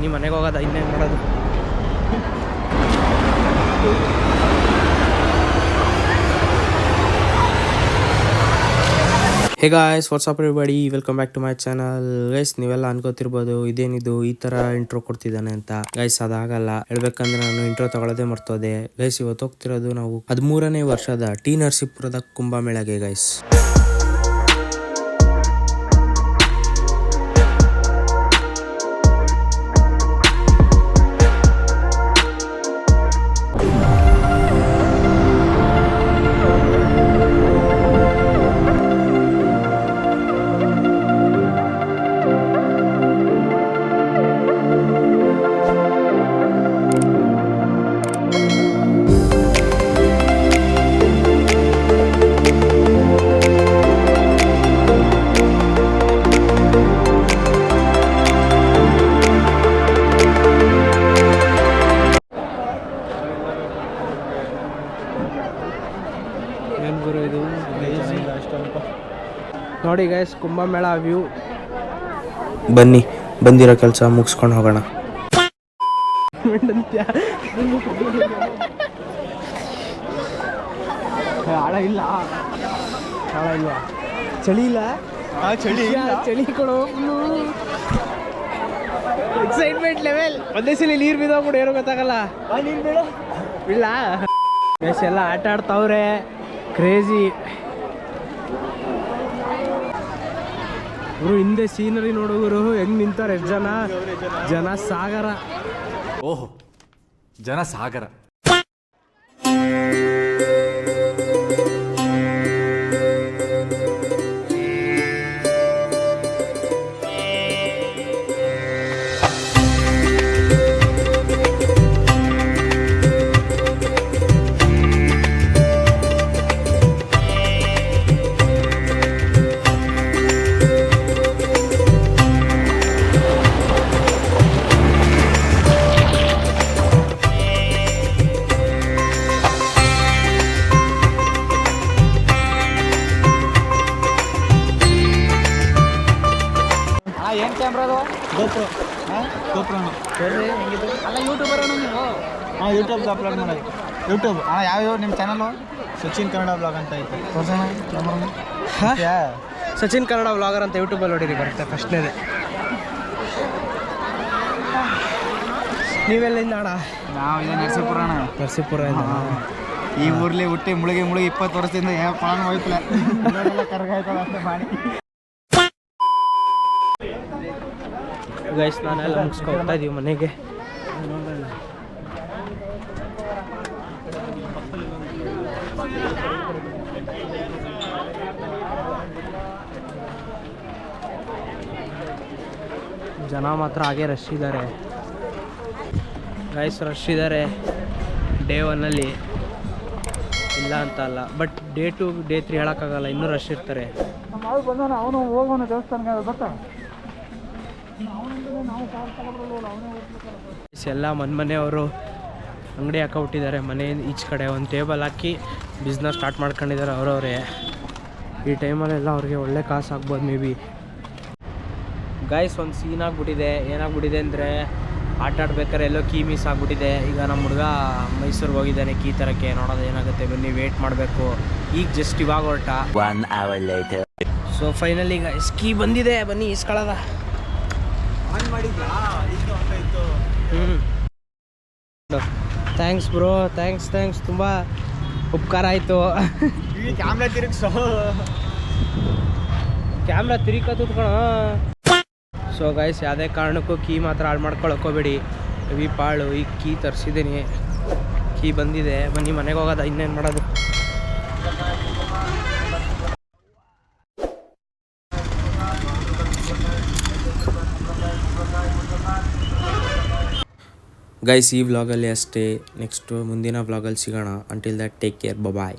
ನೀವು ಮನೆಗೆ ಹೋಗೋದ ಇನ್ನೇನು ಮಾಡೋದು. Hey guys, what's up everybody, welcome back to my channel. Guys, ನೀವೆಲ್ಲ ಅನ್ಕೋತಿರ್ಬೋದು ಇದೇನಿದು ಈ ತರ ಇಂಟ್ರೋ ಕೊಡ್ತಿದ್ದಾನೆ ಅಂತ. ಗೈಸ್, ಅದಾಗಲ್ಲ. ಹೇಳ್ಬೇಕಂದ್ರೆ ನಾನು ಇಂಟ್ರೋ ತಗೊಳ್ಳೋದೇ ಮರ್ತೋದೆ. ಗೈಸ್, ಇವತ್ತು ಹೋಗ್ತಿರೋದು ನಾವು 13ನೇ ವರ್ಷದ ಟಿ ನರಸೀಪುರದ ಕುಂಭಮೇಳಗೆ ಗೈಸ್. ಇದು ನೋಡಿ ಗೈಸ್, ಕುಂಭಮೇಳ ವ್ಯೂ. ಬನ್ನಿ, ಬಂದಿರೋ ಕೆಲಸ ಮುಗಿಸ್ಕೊಂಡು ಹೋಗೋಣ. ಇಲ್ಲ ಚಳಿ ಇಲ್ಲ, ಚಳಿ ಕೊಡು. Excitement level. ಒಂದೇ ಸಲ ನೀರು ಬಿದ್ದೋಗ್ಬಿಡು, ಏನೋ ಗೊತ್ತಾಗಲ್ಲ. ಇಲ್ಲ ಗೈಸ್, ಎಲ್ಲ ಆಟ ಆಡ್ತಾವ್ರೆ. ಕ್ರೇಜಿ ಗುರು. ಹಿಂದೆ ಸೀನರಿ ನೋಡುಗರು ಹೆಂಗ್ ನಿಂತಾರೆ, ಎಷ್ಟು ಜನ ಸಾಗರ. ಓಹೋ, ಜನ ಸಾಗರ. ಏನು ಕ್ಯಾಮ್ರಾ ಅದು? ಗೋಪ್ರೋ. ಅಲ್ಲ, ಯೂಟ್ಯೂಬರ್ ನೀವು? ಹಾಂ, ಯೂಟ್ಯೂಬ್ಗೆ ಅಪ್ಲೋಡ್ ಮಾಡೋದು. ಯೂಟ್ಯೂಬ್ ಯಾವ್ಯಾವ ನಿಮ್ಮ ಚಾನಲು? ಸಚಿನ್ ಕನ್ನಡ ಬ್ಲಾಗ್ ಅಂತ ಐತೆ. ಸಚಿನ್ ಕನ್ನಡ ವ್ಲಾಗರ್ ಅಂತ ಯೂಟ್ಯೂಬಲ್ಲಿ ನೋಡಿರಿ, ಬರುತ್ತೆ ಫಸ್ಟ್ನೇದೆ. ನೀವೆಲ್ಲಿಂದ ಅಣ್ಣ? ನಾವು ಇದೆ ನರಸೀಪುರ. ನರಸೀಪುರ. ಈ ಊರ್ಲಿ ಹುಟ್ಟಿ ಮುಳುಗಿ 20 ವರ್ಷದಿಂದ ಯಾವ ಪಾಲನ ಹೋಯ್ತಿಲ್ಲ. ಕರ್ಗಾಯ್ತಲ್ಲ ಅಷ್ಟೇ ಮಾಡಿ. ಗೈಸ್, ನಾನೆಲ್ಲ ಮುಗಿಸ್ಕೊಳ್ತಾ ಇದೀವಿ ಮನೆಗೆ. ಜನ ಮಾತ್ರ ಹಾಗೆ ರಶ್ ಇದ್ದಾರೆ ಗೈಸ್, ರಶ್ ಇದ್ದಾರೆ. ಡೇ 1ಅಲ್ಲಿ ಇಲ್ಲ ಅಂತ ಅಲ್ಲ, ಬಟ್ ಡೇ 2 ಡೇ 3 ಹೇಳೋಕ್ಕಾಗಲ್ಲ, ಇನ್ನೂ ರಶ್ ಇರ್ತಾರೆ. ಅವನು ಹೋಗೋಣ ದೇವಸ್ಥಾನಕ್ಕೆ ಬರ್ತಾ. ಎಲ್ಲ ಮನೆಯವರು ಅಂಗಡಿ ಹಾಕೊಬಿಟ್ಟಿದ್ದಾರೆ. ಮನೆ ಈಚೆ ಕಡೆ ಒಂದು ಟೇಬಲ್ ಹಾಕಿ ಬಿಸ್ನೆಸ್ ಸ್ಟಾರ್ಟ್ ಮಾಡ್ಕೊಂಡಿದ್ದಾರೆ ಅವರವರೇ. ಈ ಟೈಮಲ್ಲೆಲ್ಲ ಅವ್ರಿಗೆ ಒಳ್ಳೆ ಕಾಸು ಆಗ್ಬೋದು ಮೇ ಬಿ. ಗೈಸ್, ಒಂದು ಸೀನ್ ಆಗಿಬಿಟ್ಟಿದೆ. ಏನಾಗ್ಬಿಟ್ಟಿದೆ ಅಂದರೆ, ಆಟ ಆಡ್ಬೇಕಾದ್ರೆ ಎಲ್ಲೋ ಕೀ ಮಿಸ್ ಆಗಿಬಿಟ್ಟಿದೆ. ಈಗ ನಮ್ಮ ಹುಡುಗ ಮೈಸೂರಿಗೆ ಹೋಗಿದ್ದಾನೆ ಕೀ ತರಕ್ಕೆ. ನೋಡೋದು ಏನಾಗುತ್ತೆ, ಬನ್ನಿ ವೇಟ್ ಮಾಡಬೇಕು. ಈಗ ಜಸ್ಟ್ ಇವಾಗ ಹೊರಟ. 1 hour later. So finally guys, key ಬಂದಿದೆ, ಬನ್ನಿ ಇಸ್ಕೊಳ್ಳೋದ. ಥ್ಯಾಂಕ್ಸ್ ಬ್ರೋ, ಥ್ಯಾಂಕ್ಸ್ ತುಂಬ ಉಪಕಾರ ಆಯಿತು. ಕ್ಯಾಮ್ರಾ ತಿರುಕತ್ತು ಕಣ. ಸೊ ಗೈಸ್, ಯಾವುದೇ ಕಾರಣಕ್ಕೂ ಕೀ ಮಾತ್ರ ಹಾಳು ಮಾಡ್ಕೊಳಕ್ಕೋಬೇಡಿ. ಹೆವಿ ಪಾಳು. ಈಗ ಕೀ ತರಿಸಿದ್ದೀನಿ, ಕೀ ಬಂದಿದೆ. ಬನ್ನಿ ಮನೆಗೆ ಹೋಗೋದ, ಇನ್ನೇನು ಮಾಡೋದು. ಗೈಸ್, ಈ ವ್ಲಾಗಲ್ಲಿ ಅಷ್ಟೇ. ನೆಕ್ಸ್ಟ್ ಮುಂದಿನ ವ್ಲಾಗಲ್ಲಿ ಸಿಗೋಣ. Until that, take care, bye.